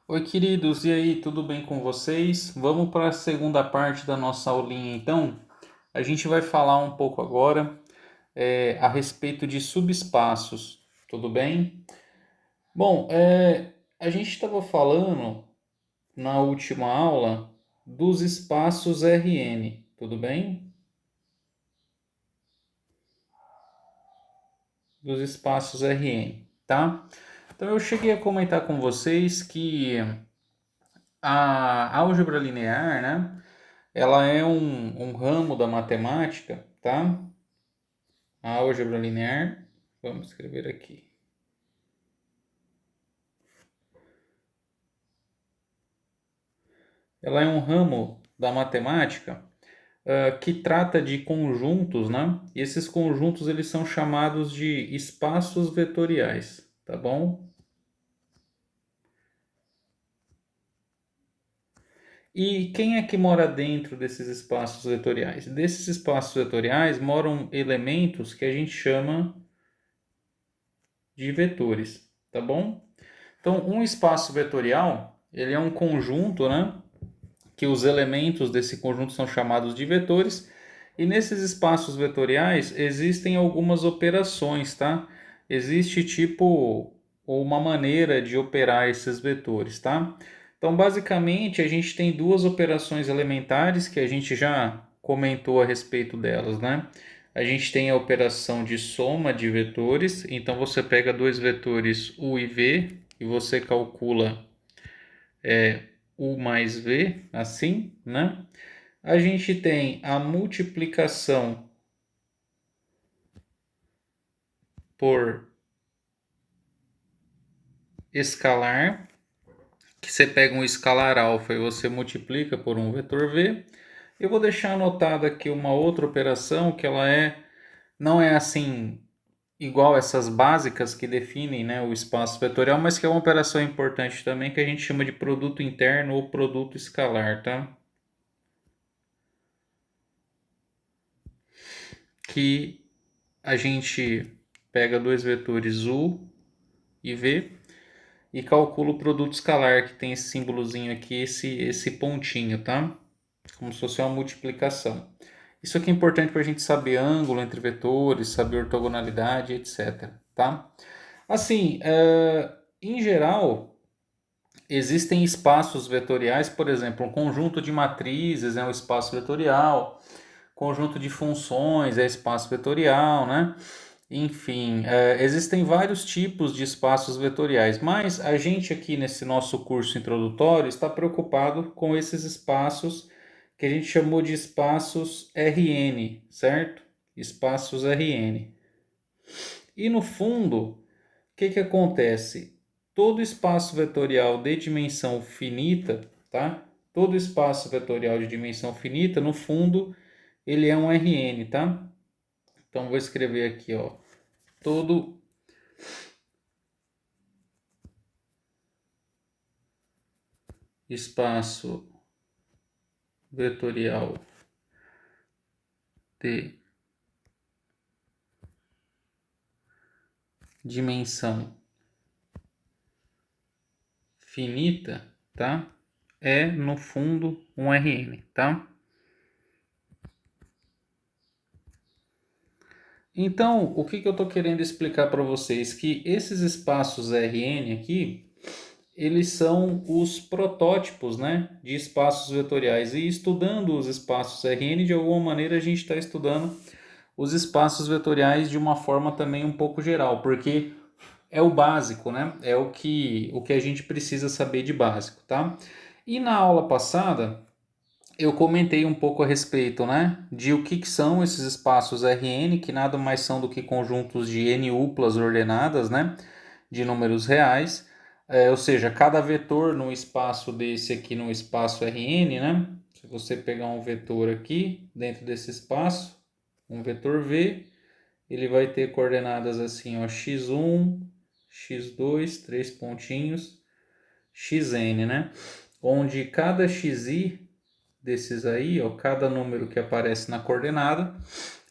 Oi, queridos, e aí, tudo bem com vocês? Vamos para a segunda parte da nossa aulinha, então. A gente vai falar um pouco agora a respeito de subespaços, tudo bem? Bom, a gente estava falando na última aula dos espaços Rn, tudo bem? Dos espaços Rn, tá? Então eu cheguei a comentar com vocês que a álgebra linear, né? Ela é um ramo da matemática, tá? A álgebra linear, vamos escrever aqui. Ela é um ramo da matemática que trata de conjuntos, né? E esses conjuntos eles são chamados de espaços vetoriais, tá bom? E quem é que mora dentro desses espaços vetoriais? Desses espaços vetoriais moram elementos que a gente chama de vetores, tá bom? Então, um espaço vetorial, ele é um conjunto, né? Que os elementos desse conjunto são chamados de vetores, e nesses espaços vetoriais existem algumas operações, tá? Existe tipo uma maneira de operar esses vetores, tá? Então, basicamente, a gente tem duas operações elementares que a gente já comentou a respeito delas, né? A gente tem a operação de soma de vetores, então você pega dois vetores u e v e você calcula u mais v, assim, né? A gente tem a multiplicação por escalar, que você pega um escalar alfa e você multiplica por um vetor v. Eu vou deixar anotado aqui uma outra operação que não é assim igual essas básicas que definem, né, o espaço vetorial, mas que é uma operação importante também que a gente chama de produto interno ou produto escalar, tá? Que a gente pega dois vetores u e v e calcula o produto escalar, que tem esse símbolozinho aqui, esse pontinho, tá? Como se fosse uma multiplicação. Isso aqui é importante para a gente saber ângulo entre vetores, saber ortogonalidade, etc. Tá? Assim, em geral, existem espaços vetoriais, por exemplo, um conjunto de matrizes é um espaço vetorial, conjunto de funções é espaço vetorial, né? Enfim, existem vários tipos de espaços vetoriais, mas a gente aqui nesse nosso curso introdutório está preocupado com esses espaços que a gente chamou de espaços Rn, certo? Espaços Rn. E no fundo, o que acontece? Todo espaço vetorial de dimensão finita, tá? Todo espaço vetorial de dimensão finita, no fundo, ele é um Rn, tá? Então vou escrever aqui, ó, todo espaço vetorial de dimensão finita, tá? É no fundo um Rn, tá? Então, o que eu estou querendo explicar para vocês? Que esses espaços Rn aqui, eles são os protótipos, né, de espaços vetoriais. E estudando os espaços Rn, de alguma maneira a gente está estudando os espaços vetoriais de uma forma também um pouco geral, porque é o básico, né? É o que a gente precisa saber de básico, tá? E na aula passada eu comentei um pouco a respeito, né, de o que são esses espaços Rn, que nada mais são do que conjuntos de n uplas ordenadas, né, de números reais, ou seja, cada vetor num espaço desse aqui, num espaço Rn, né, se você pegar um vetor aqui dentro desse espaço, um vetor v, ele vai ter coordenadas assim, ó, x1, x2, três pontinhos, xn, né? Onde cada xi desses aí, ó, cada número que aparece na coordenada,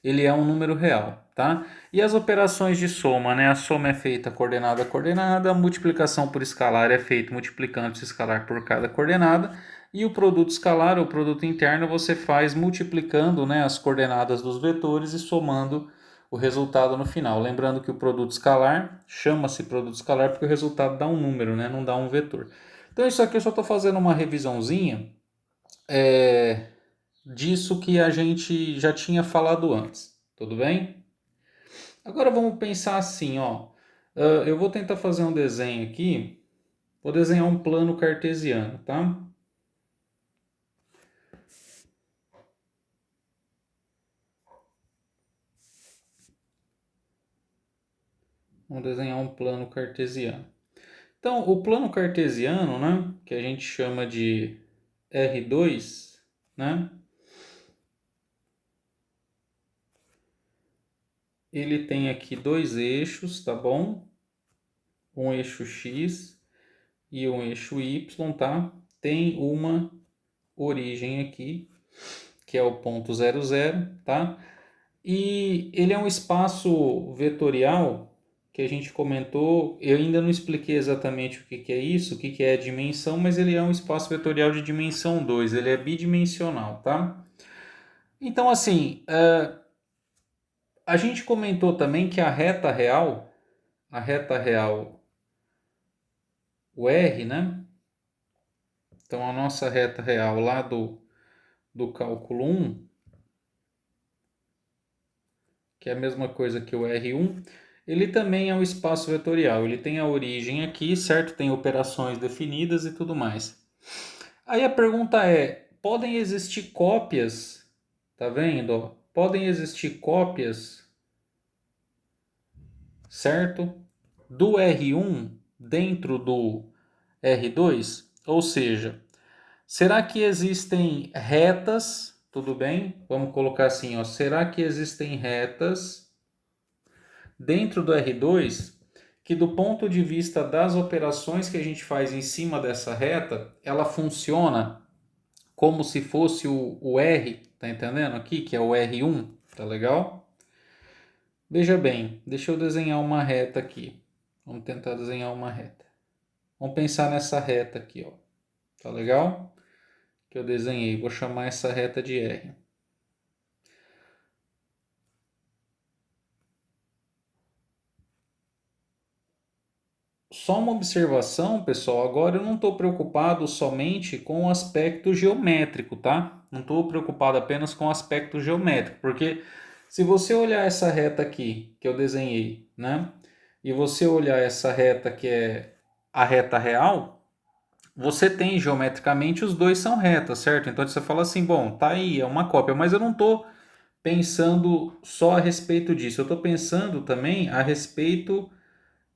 ele é um número real, tá? E as operações de soma, né? A soma é feita coordenada a coordenada, a multiplicação por escalar é feita multiplicando esse escalar por cada coordenada, e o produto escalar, ou produto interno, você faz multiplicando, né, as coordenadas dos vetores e somando o resultado no final. Lembrando que o produto escalar chama-se produto escalar porque o resultado dá um número, né? Não dá um vetor. Então isso aqui eu só estou fazendo uma revisãozinha disso que a gente já tinha falado antes, tudo bem? Agora vamos pensar assim, ó. Eu vou tentar fazer um desenho aqui. Vou desenhar um plano cartesiano, tá? Vamos desenhar um plano cartesiano. Então, o plano cartesiano, né, que a gente chama de R2, né? Ele tem aqui dois eixos, tá bom? Um eixo X e um eixo Y, tá? Tem uma origem aqui, que é o ponto 00, tá? E ele é um espaço vetorial que a gente comentou. Eu ainda não expliquei exatamente o que que é isso, o que que é a dimensão, mas ele é um espaço vetorial de dimensão 2, ele é bidimensional, tá? Então, assim, a gente comentou também que a reta real, o R, né? Então, a nossa reta real lá do cálculo 1, que é a mesma coisa que o R1, ele também é um espaço vetorial. Ele tem a origem aqui, certo? Tem operações definidas e tudo mais. Aí a pergunta é: podem existir cópias? Tá vendo? Podem existir cópias, certo? Do R1 dentro do R2? Ou seja, será que existem retas? Tudo bem? Vamos colocar assim, ó. Será que existem retas dentro do R2 que, do ponto de vista das operações que a gente faz em cima dessa reta, ela funciona como se fosse o R, tá entendendo aqui? Que é o R1, tá legal? Veja bem, deixa eu desenhar uma reta aqui. Vamos tentar desenhar uma reta. Vamos pensar nessa reta aqui, ó. Tá legal? Que eu desenhei. Vou chamar essa reta de R. Só uma observação, pessoal. Agora eu não estou preocupado somente com o aspecto geométrico, tá? Não estou preocupado apenas com o aspecto geométrico, porque se você olhar essa reta aqui que eu desenhei, né? E você olhar essa reta que é a reta real, você tem geometricamente os dois são retas, certo? Então você fala assim, bom, tá aí, é uma cópia, mas eu não estou pensando só a respeito disso. Eu estou pensando também a respeito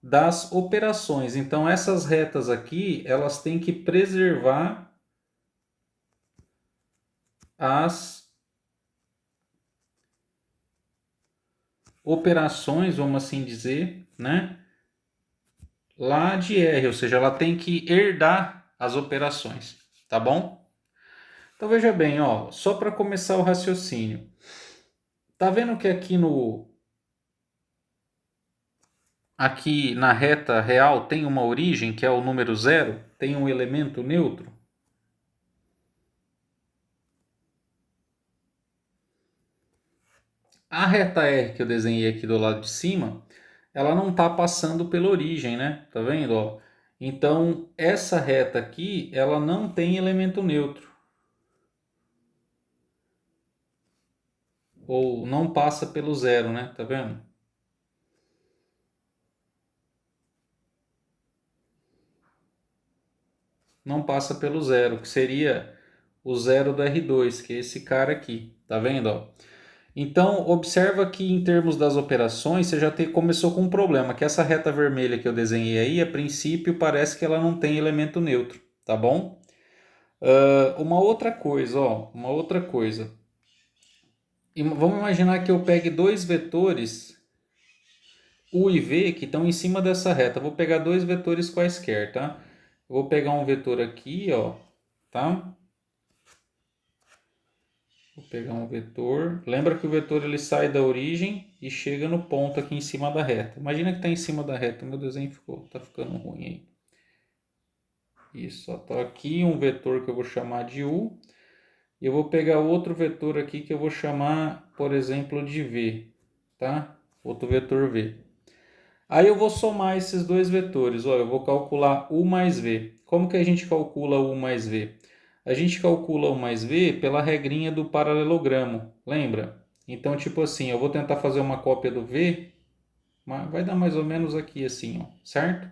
das operações. Então essas retas aqui, elas têm que preservar as operações, vamos assim dizer, né? Lá de R, ou seja, ela tem que herdar as operações, tá bom? Então veja bem, ó, só para começar o raciocínio. Tá vendo que aqui na reta real tem uma origem, que é o número zero, tem um elemento neutro? A reta R que eu desenhei aqui do lado de cima, ela não está passando pela origem, né? Tá vendo? Ó? Então, essa reta aqui, ela não tem elemento neutro. Ou não passa pelo zero, né? Tá vendo? Não passa pelo zero, que seria o zero do R2, que é esse cara aqui. Tá vendo? Ó? Então, observa que em termos das operações, você já começou com um problema, que essa reta vermelha que eu desenhei aí, a princípio, parece que ela não tem elemento neutro, tá bom? Uma outra coisa, ó, uma outra coisa. Vamos imaginar que eu pegue dois vetores U e V que estão em cima dessa reta. Eu vou pegar dois vetores quaisquer, tá? Eu vou pegar um vetor aqui, ó, tá? Vou pegar um vetor. Lembra que o vetor ele sai da origem e chega no ponto aqui em cima da reta. Imagina que está em cima da reta. Meu desenho tá ficando ruim aí. Isso, está aqui um vetor que eu vou chamar de U. E eu vou pegar outro vetor aqui que eu vou chamar, por exemplo, de V. Tá? Outro vetor V. Aí eu vou somar esses dois vetores. Olha, eu vou calcular U mais V. Como que a gente calcula U mais V? A gente calcula U mais V pela regrinha do paralelogramo, lembra? Então, tipo assim, eu vou tentar fazer uma cópia do V, vai dar mais ou menos aqui assim, ó, certo?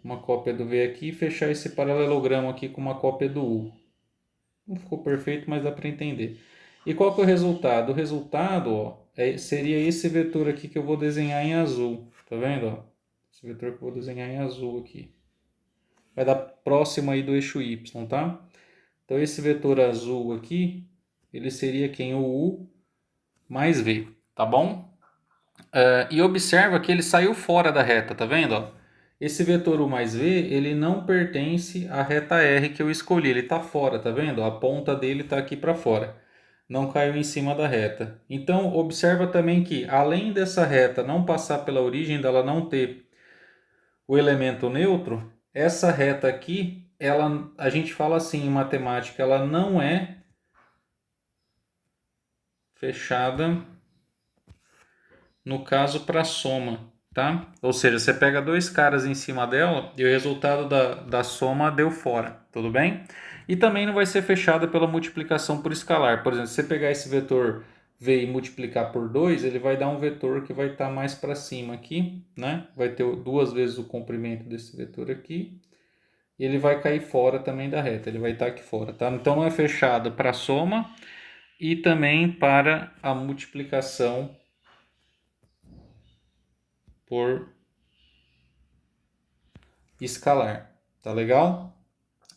Uma cópia do V aqui e fechar esse paralelogramo aqui com uma cópia do U. Não ficou perfeito, mas dá para entender. E qual que é o resultado? O resultado, ó, seria esse vetor aqui que eu vou desenhar em azul. Tá vendo? Ó? Esse vetor que eu vou desenhar em azul aqui. Vai dar próximo aí do eixo Y, tá? Então esse vetor azul aqui, ele seria quem? O U mais V, tá bom? E observa que ele saiu fora da reta, tá vendo? Ó? Esse vetor U mais V, ele não pertence à reta R que eu escolhi, ele está fora, tá vendo? A ponta dele está aqui para fora, não caiu em cima da reta. Então, observa também que, além dessa reta não passar pela origem, dela não ter o elemento neutro, essa reta aqui, a gente fala assim em matemática, ela não é fechada, no caso, para soma. Tá? Ou seja, você pega dois caras em cima dela e o resultado da soma deu fora, tudo bem? E também não vai ser fechada pela multiplicação por escalar. Por exemplo, se você pegar esse vetor V e multiplicar por 2, ele vai dar um vetor que vai estar mais para cima aqui, né? Vai ter duas vezes o comprimento desse vetor aqui. E ele vai cair fora também da reta, ele vai estar aqui fora, tá? Então não é fechada para a soma e também para a multiplicação por escalar, tá legal?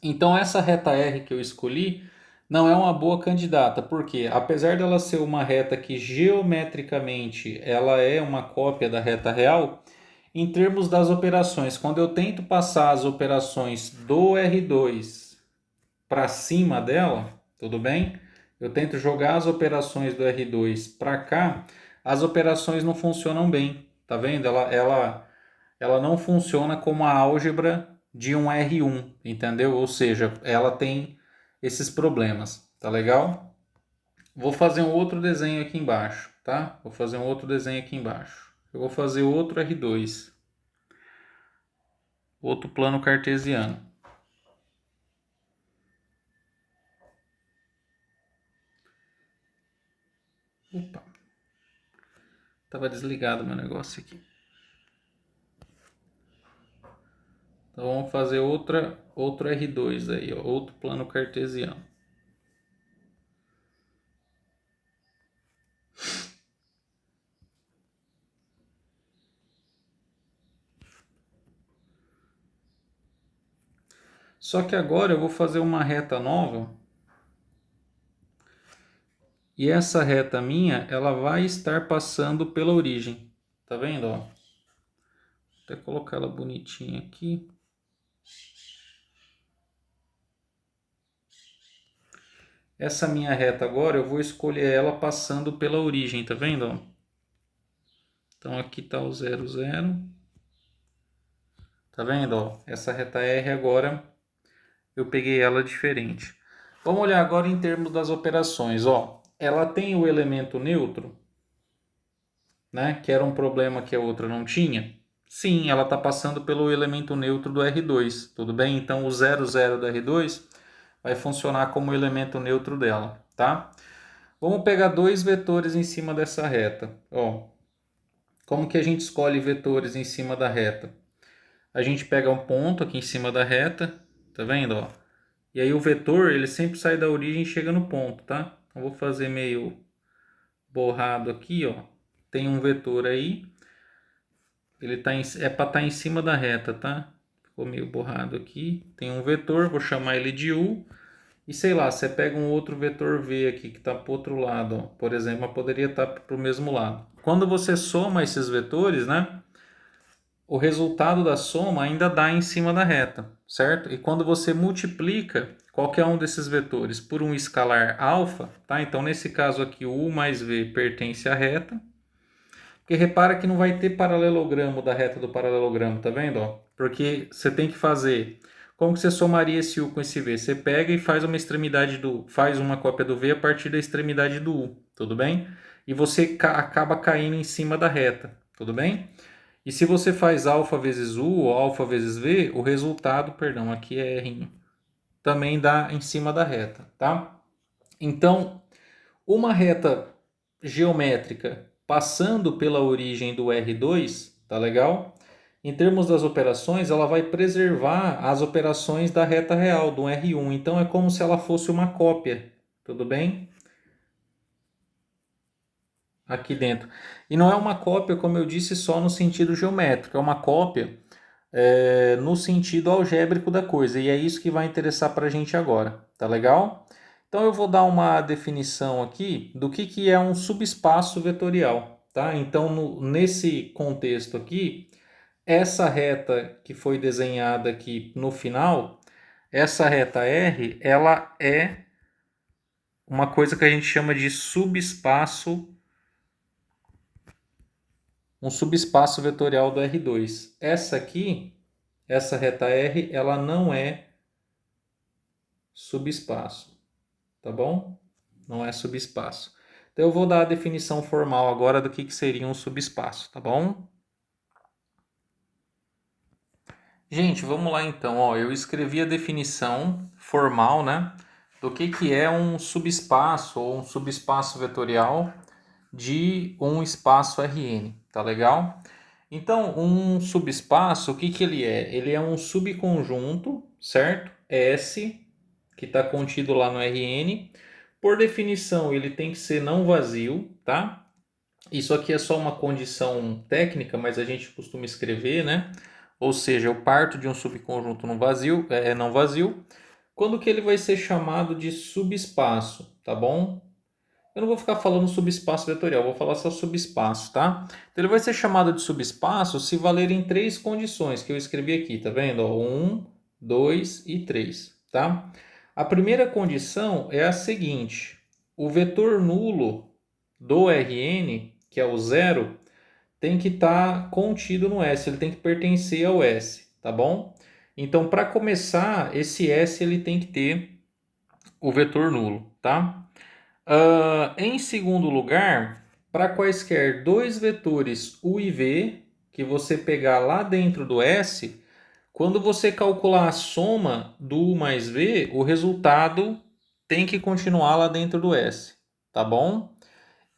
Então essa reta R que eu escolhi não é uma boa candidata, porque apesar dela ser uma reta que geometricamente ela é uma cópia da reta real, em termos das operações, quando eu tento passar as operações do R2 para cima dela, tudo bem? Eu tento jogar as operações do R2 para cá, as operações não funcionam bem, tá vendo? Ela não funciona como a álgebra de um R1, entendeu? Ou seja, ela tem esses problemas, tá legal? Vou fazer um outro desenho aqui embaixo, tá? Vou fazer um outro desenho aqui embaixo. Eu vou fazer outro R2, outro plano cartesiano. Opa, tava desligado meu negócio aqui. Então vamos fazer outro R2 aí, ó, outro plano cartesiano. Só que agora eu vou fazer uma reta nova. E essa reta minha, ela vai estar passando pela origem. Tá vendo, ó? Vou até colocar ela bonitinha aqui. Essa minha reta agora, eu vou escolher ela passando pela origem, tá vendo, ó? Então aqui tá o 0, 0. Tá vendo, ó? Essa reta R agora, eu peguei ela diferente. Vamos olhar agora em termos das operações, ó. Ela tem o elemento neutro, né? Que era um problema que a outra não tinha. Sim, ela está passando pelo elemento neutro do R2, tudo bem? Então o 0, 0 do R2 vai funcionar como elemento neutro dela, tá? Vamos pegar dois vetores em cima dessa reta. Ó, como que a gente escolhe vetores em cima da reta? A gente pega um ponto aqui em cima da reta, tá vendo? Ó? E aí o vetor ele sempre sai da origem e chega no ponto, tá? Então vou fazer meio borrado aqui, ó. Tem um vetor aí. Ele tá é para estar em cima da reta, tá? Ficou meio borrado aqui. Tem um vetor, vou chamar ele de U. E sei lá, você pega um outro vetor V aqui que está para o outro lado, ó. Por exemplo, mas poderia estar para o mesmo lado. Quando você soma esses vetores, né? O resultado da soma ainda dá em cima da reta, certo? E quando você multiplica qualquer um desses vetores por um escalar alfa, tá? Então, nesse caso aqui, o U mais V pertence à reta. Porque repara que não vai ter paralelogramo da reta do paralelogramo, tá vendo? Ó? Porque você tem que fazer... Como que você somaria esse U com esse V? Você pega e faz uma extremidade faz uma cópia do V a partir da extremidade do U, tudo bem? E você acaba caindo em cima da reta, tudo bem? E se você faz alfa vezes U ou alfa vezes V, o resultado, perdão, aqui é R, também dá em cima da reta, tá? Então, uma reta geométrica passando pela origem do R2, tá legal? Em termos das operações, ela vai preservar as operações da reta real, do R1. Então é como se ela fosse uma cópia, tudo bem? Aqui dentro. E não é uma cópia, como eu disse, só no sentido geométrico, é uma cópia no sentido algébrico da coisa. E é isso que vai interessar para a gente agora, tá legal? Então eu vou dar uma definição aqui do que é um subespaço vetorial, tá? Então nesse contexto aqui, essa reta que foi desenhada aqui no final, essa reta R, ela é uma coisa que a gente chama de subespaço, um subespaço vetorial do R2. Essa aqui, essa reta R, ela não é subespaço, tá bom? Não é subespaço. Então eu vou dar a definição formal agora do que seria um subespaço, tá bom? Gente, vamos lá então. Ó, eu escrevi a definição formal, né, do que é um subespaço ou um subespaço vetorial de um espaço Rn, tá legal? Então, um subespaço, o que ele é? Ele é um subconjunto, certo? S, que está contido lá no Rn. Por definição, ele tem que ser não vazio, tá? Isso aqui é só uma condição técnica, mas a gente costuma escrever, né? Ou seja, eu parto de um subconjunto não vazio, quando que ele vai ser chamado de subespaço, tá bom? Eu não vou ficar falando subespaço vetorial, vou falar só subespaço, tá? Então ele vai ser chamado de subespaço se valer em três condições que eu escrevi aqui, tá vendo? Ó, 1, 2 e 3, tá? A primeira condição é a seguinte: o vetor nulo do Rn, que é o zero, tem que estar contido no S, ele tem que pertencer ao S, tá bom? Então, para começar, esse S ele tem que ter o vetor nulo, tá? Em segundo lugar, para quaisquer dois vetores U e V que você pegar lá dentro do S, quando você calcular a soma do U mais V, o resultado tem que continuar lá dentro do S, tá bom?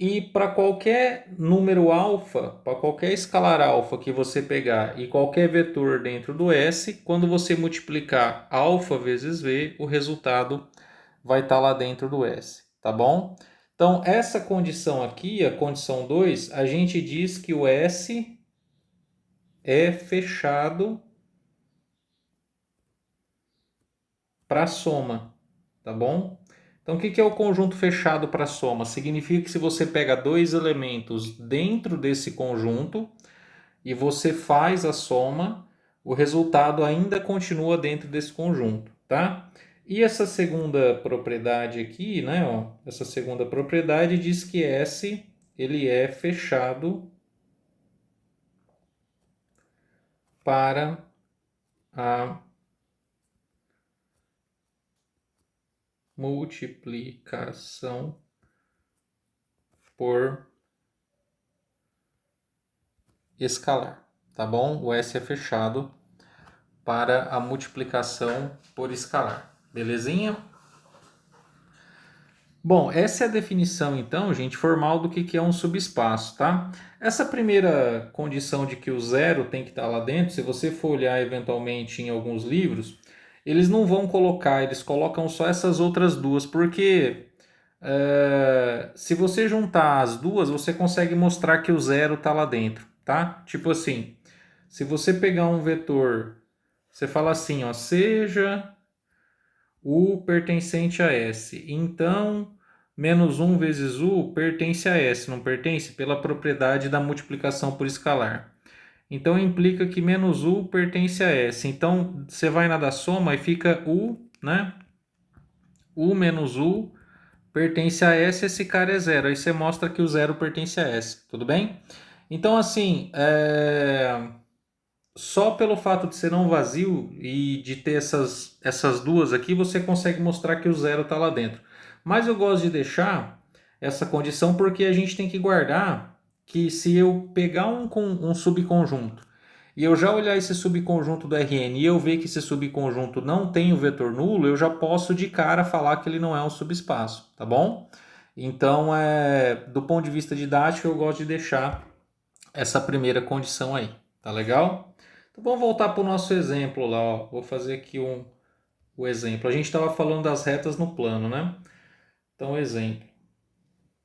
E para qualquer número alfa, para qualquer escalar alfa que você pegar e qualquer vetor dentro do S, quando você multiplicar alfa vezes V, o resultado vai estar lá dentro do S, tá bom? Então, essa condição aqui, a condição 2, a gente diz que o S é fechado para soma, tá bom? Então, o que é o conjunto fechado para soma? Significa que se você pega dois elementos dentro desse conjunto e você faz a soma, o resultado ainda continua dentro desse conjunto, tá? E essa segunda propriedade aqui, né, ó, essa segunda propriedade diz que S ele é fechado para a multiplicação por escalar, tá bom? O S é fechado para a multiplicação por escalar, belezinha? Bom, essa é a definição, então, gente, formal do que é um subespaço, tá? Essa primeira condição de que o zero tem que estar lá dentro, se você for olhar eventualmente em alguns livros, eles não vão colocar, eles colocam só essas outras duas, porque se você juntar as duas, você consegue mostrar que o zero está lá dentro, tá? Tipo assim, se você pegar um vetor, você fala assim, ó, seja U pertencente a S. Então, menos 1 vezes U pertence a S, não pertence? Pela propriedade da multiplicação por escalar. Então, implica que menos U pertence a S. Então, você vai na da soma e fica U, né? U menos U pertence a S, esse cara é zero. Aí você mostra que o zero pertence a S, tudo bem? Então, assim, só pelo fato de ser não vazio e de ter essas duas aqui, você consegue mostrar que o zero está lá dentro. Mas eu gosto de deixar essa condição porque a gente tem que guardar que se eu pegar um subconjunto e eu já olhar esse subconjunto do Rn e eu ver que esse subconjunto não tem o vetor nulo, eu já posso de cara falar que ele não é um subespaço, tá bom? Então, do ponto de vista didático, eu gosto de deixar essa primeira condição aí, tá legal? Então vamos voltar para o nosso exemplo lá, ó. Vou fazer aqui o exemplo. A gente estava falando das retas no plano, né? Então, exemplo.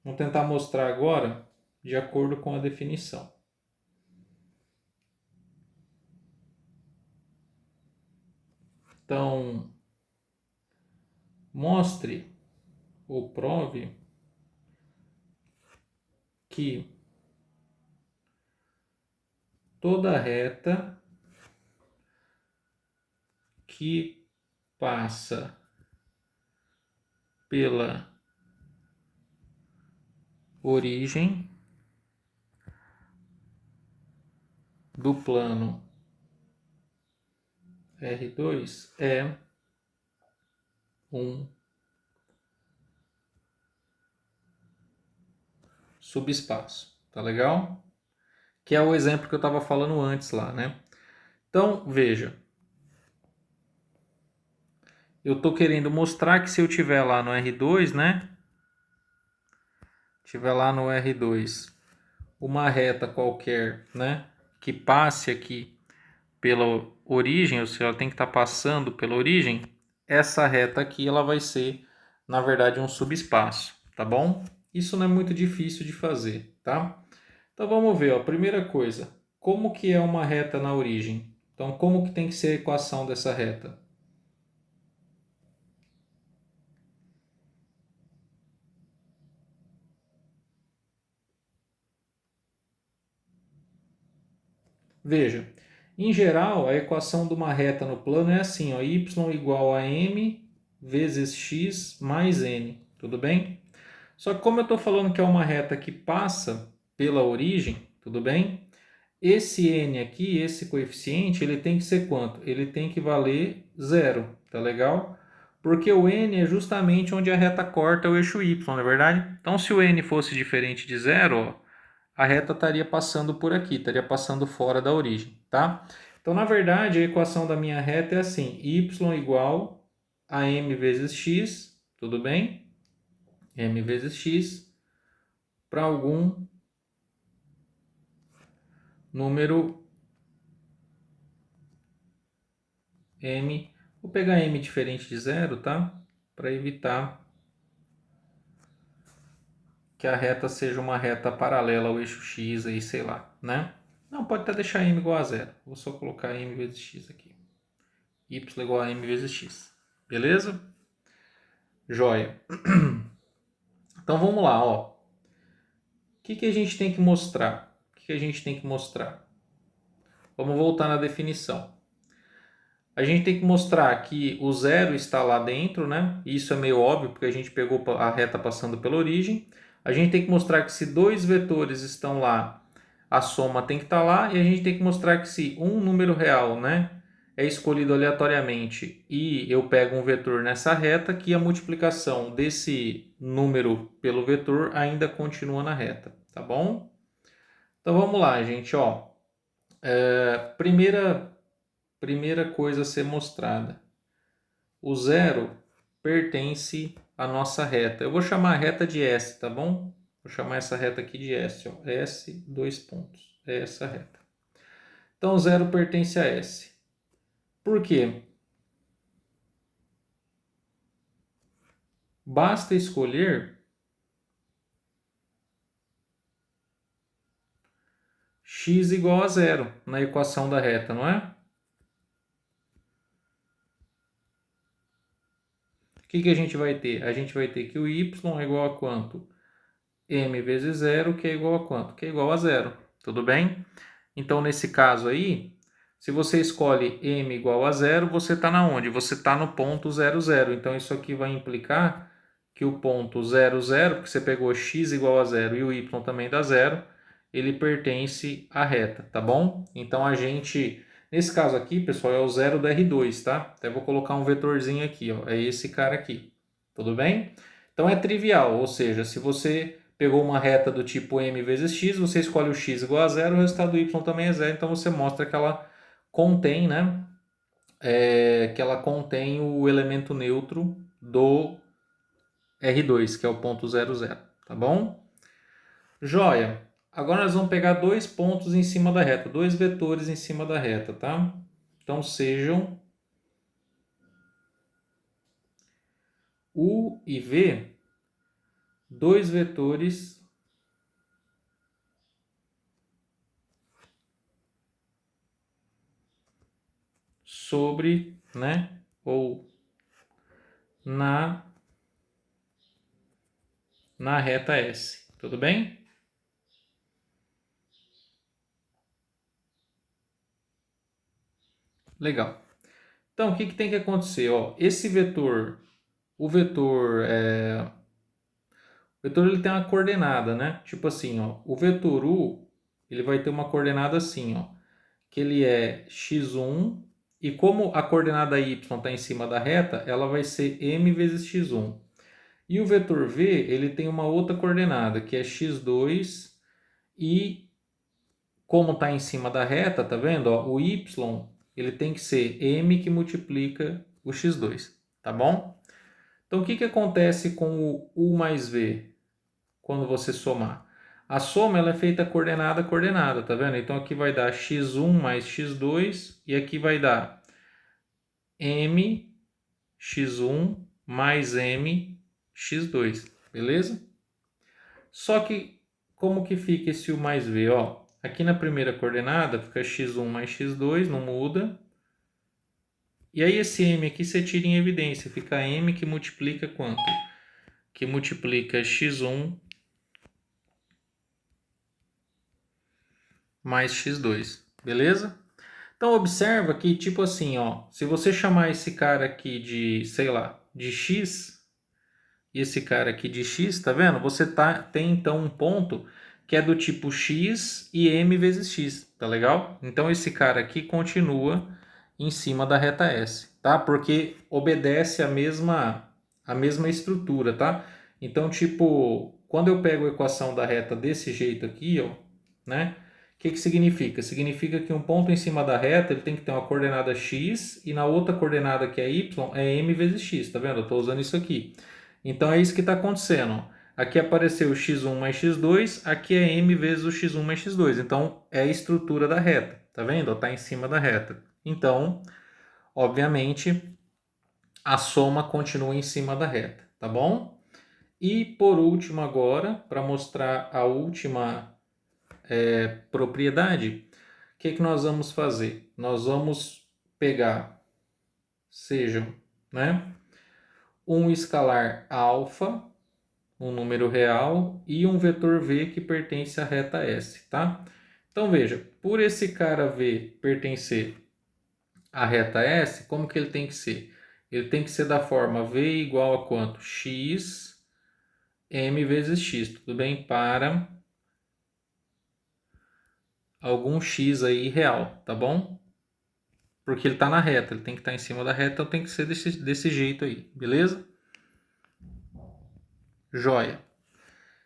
Vamos tentar mostrar agora de acordo com a definição. Então, mostre ou prove que toda reta que passa pela origem do plano R2 é um subespaço, tá legal? Que é o exemplo que eu estava falando antes lá, né? Então, veja, eu estou querendo mostrar que se eu tiver lá no R2, né? Tiver lá no R2 uma reta qualquer, né? Que passe aqui pela origem, ou seja, ela tem que estar passando pela origem. Essa reta aqui, ela vai ser, na verdade, um subespaço, tá bom? Isso não é muito difícil de fazer, tá? Então vamos ver, ó. Primeira coisa, como que é uma reta na origem? Então, como que tem que ser a equação dessa reta? Veja, em geral, a equação de uma reta no plano é assim, ó, y igual a m vezes x mais n, tudo bem? Só que como eu estou falando que é uma reta que passa pela origem, tudo bem? Esse n aqui, esse coeficiente, ele tem que ser quanto? Ele tem que valer zero, tá legal? Porque o n é justamente onde a reta corta o eixo y, não é verdade? Então, se o n fosse diferente de zero, ó, a reta estaria passando por aqui, estaria passando fora da origem, tá? Então, na verdade, a equação da minha reta é assim, y igual a m vezes x, tudo bem? M vezes x para algum número m. Vou pegar m diferente de zero, tá? Para evitar que a reta seja uma reta paralela ao eixo x aí, sei lá, né? Não, pode até deixar m igual a zero. Vou só colocar m vezes x aqui. Y igual a m vezes x. Beleza? Joia. Então vamos lá, ó. O que a gente tem que mostrar? O que a gente tem que mostrar? Vamos voltar na definição. A gente tem que mostrar que o zero está lá dentro, né? Isso é meio óbvio porque a gente pegou a reta passando pela origem. A gente tem que mostrar que se dois vetores estão lá, a soma tem que estar lá. E a gente tem que mostrar que se um número real, né, é escolhido aleatoriamente e eu pego um vetor nessa reta, que a multiplicação desse número pelo vetor ainda continua na reta, tá bom? Então vamos lá, gente, ó. Primeira coisa a ser mostrada. O zero pertence à nossa reta. Eu vou chamar a reta de S, tá bom? Vou chamar essa reta aqui de S, ó. S, dois pontos. É essa reta. Então, zero pertence a S. Por quê? Basta escolher x igual a zero na equação da reta, não é? O que a gente vai ter? A gente vai ter que o y é igual a quanto? M vezes zero, que é igual a quanto? Que é igual a zero. Tudo bem? Então, nesse caso aí, Se você escolhe m igual a zero, você está na onde? Você está no ponto 0, 0. Então, isso aqui vai implicar que o ponto 0, 0, porque você pegou x igual a zero e o y também dá zero, ele pertence à reta, tá bom? Então, nesse caso aqui, pessoal, é o zero do R2, tá? Até vou colocar um vetorzinho aqui, ó, é esse cara aqui, tudo bem? Então, é trivial, ou seja, se você pegou uma reta do tipo m vezes x, você escolhe o x igual a zero, o resultado do y também é zero, então você mostra que ela contém, né? Que ela contém o elemento neutro do R2, que é o ponto 0, 0, tá bom? Joia! Agora nós vamos pegar dois pontos em cima da reta, dois vetores em cima da reta, tá? Então sejam U e V, dois vetores sobre, né, ou na reta S, tudo bem? Legal. Então, o que tem que acontecer? Ó, esse vetor, o vetor ele tem uma coordenada, né? Tipo assim, ó, o vetor U, ele vai ter uma coordenada assim, ó, que ele é x1, e como a coordenada y está em cima da reta, ela vai ser m vezes x1. E o vetor v, ele tem uma outra coordenada, que é x2, e como está em cima da reta, tá vendo? Ó, o y, ele tem que ser m que multiplica o x2, tá bom? Então, o que acontece com o u mais v quando você somar? A soma ela é feita coordenada a coordenada, tá vendo? Então, aqui vai dar x1 mais x2 e aqui vai dar m x1 mais m x2, beleza? Só que como que fica esse u mais v? Ó, aqui na primeira coordenada fica x1 mais x2, não muda. E aí esse m aqui você tira em evidência, fica m que multiplica quanto? Que multiplica x1 mais x2, beleza? Então observa que tipo assim, ó, se você chamar esse cara aqui de, sei lá, de x e esse cara aqui de x, tá vendo? Você tem então um ponto que é do tipo x e m vezes x, tá legal? Então esse cara aqui continua em cima da reta S, tá? Porque obedece a mesma estrutura, tá? Então, tipo, quando eu pego a equação da reta desse jeito aqui, ó, né? O que significa? Significa que um ponto em cima da reta ele tem que ter uma coordenada x e na outra coordenada que é y é m vezes x, tá vendo? Eu estou usando isso aqui. Então é isso que está acontecendo. Aqui apareceu x1 mais x2, aqui é m vezes o x1 mais x2. Então é a estrutura da reta, tá vendo? Está em cima da reta. Então, obviamente, a soma continua em cima da reta, tá bom? E por último agora, para mostrar a última propriedade, o que nós vamos fazer? Nós vamos pegar, sejam, né, um escalar alfa, um número real, e um vetor v que pertence à reta S, tá? Então veja, por esse cara v pertencer à reta S, como que ele tem que ser? Ele tem que ser da forma v igual a quanto? X m vezes x, tudo bem? Para algum x aí real, tá bom? Porque ele está na reta, ele tem que estar em cima da reta, então tem que ser desse jeito aí, beleza? Joia.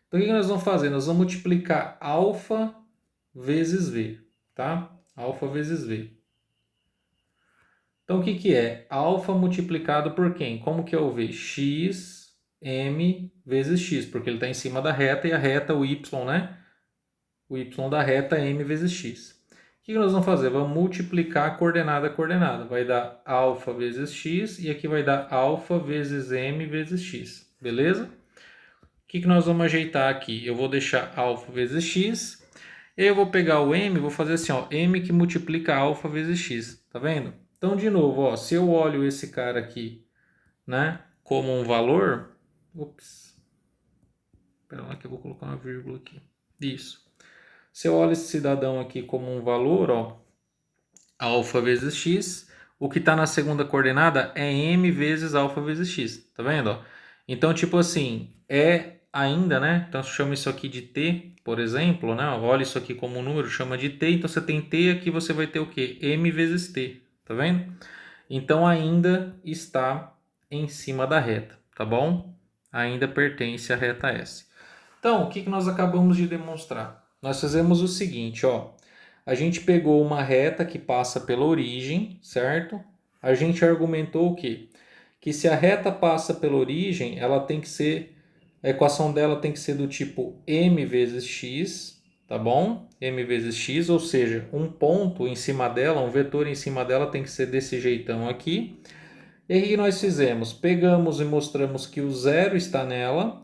Então o que nós vamos fazer? Nós vamos multiplicar alfa vezes v, tá? Alfa vezes v. Então o que é? Alfa multiplicado por quem? Como que é o v? X m vezes x, porque ele está em cima da reta e a reta, o y, né? O y da reta é m vezes x. O que nós vamos fazer? Vamos multiplicar coordenada a coordenada. Vai dar alfa vezes x e aqui vai dar alfa vezes m vezes x. Beleza? O que nós vamos ajeitar aqui? Eu vou deixar alfa vezes x. E aí eu vou pegar o m e vou fazer assim, ó, m que multiplica alfa vezes x. Tá vendo? Então, de novo, ó, se eu olho esse cara aqui, né, como um valor... Ops. Espera lá que eu vou colocar uma vírgula aqui. Isso. Se eu olho esse cidadão aqui como um valor, ó, alfa vezes x. O que está na segunda coordenada é m vezes alfa vezes x. Tá vendo? Ó? Então, tipo assim, é ainda, né? Então, chama isso aqui de t, por exemplo, né? Olha isso aqui como um número, chama de t. Então, você tem t aqui, você vai ter o quê? M vezes t. Tá vendo? Então, ainda está em cima da reta, tá bom? Ainda pertence à reta S. Então, o que nós acabamos de demonstrar? Nós fizemos o seguinte, ó. A gente pegou uma reta que passa pela origem, certo? A gente argumentou o quê? Que se a reta passa pela origem, ela tem que ser, a equação dela tem que ser do tipo m vezes x, tá bom? M vezes x, ou seja, um ponto em cima dela, um vetor em cima dela tem que ser desse jeitão aqui. E aí nós fizemos? Pegamos e mostramos que o zero está nela,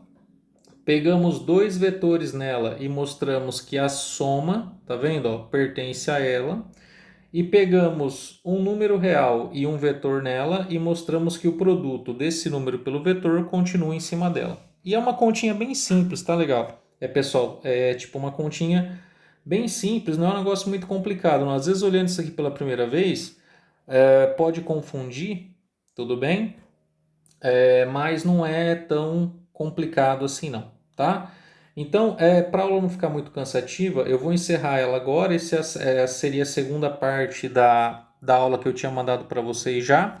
pegamos dois vetores nela e mostramos que a soma, tá vendo? Ó, pertence a ela. E pegamos um número real e um vetor nela e mostramos que o produto desse número pelo vetor continua em cima dela. E é uma continha bem simples, tá legal? Pessoal, é tipo uma continha bem simples, não é um negócio muito complicado. Às vezes, olhando isso aqui pela primeira vez, pode confundir, tudo bem? Mas não é tão complicado assim não, tá? Então, para a aula não ficar muito cansativa, eu vou encerrar ela agora. Essa seria a segunda parte da aula que eu tinha mandado para vocês já.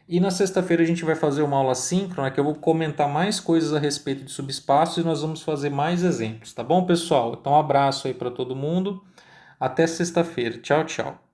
E na sexta-feira a gente vai fazer uma aula síncrona que eu vou comentar mais coisas a respeito de subespaços e nós vamos fazer mais exemplos, tá bom, pessoal? Então, um abraço aí para todo mundo. Até sexta-feira. Tchau, tchau.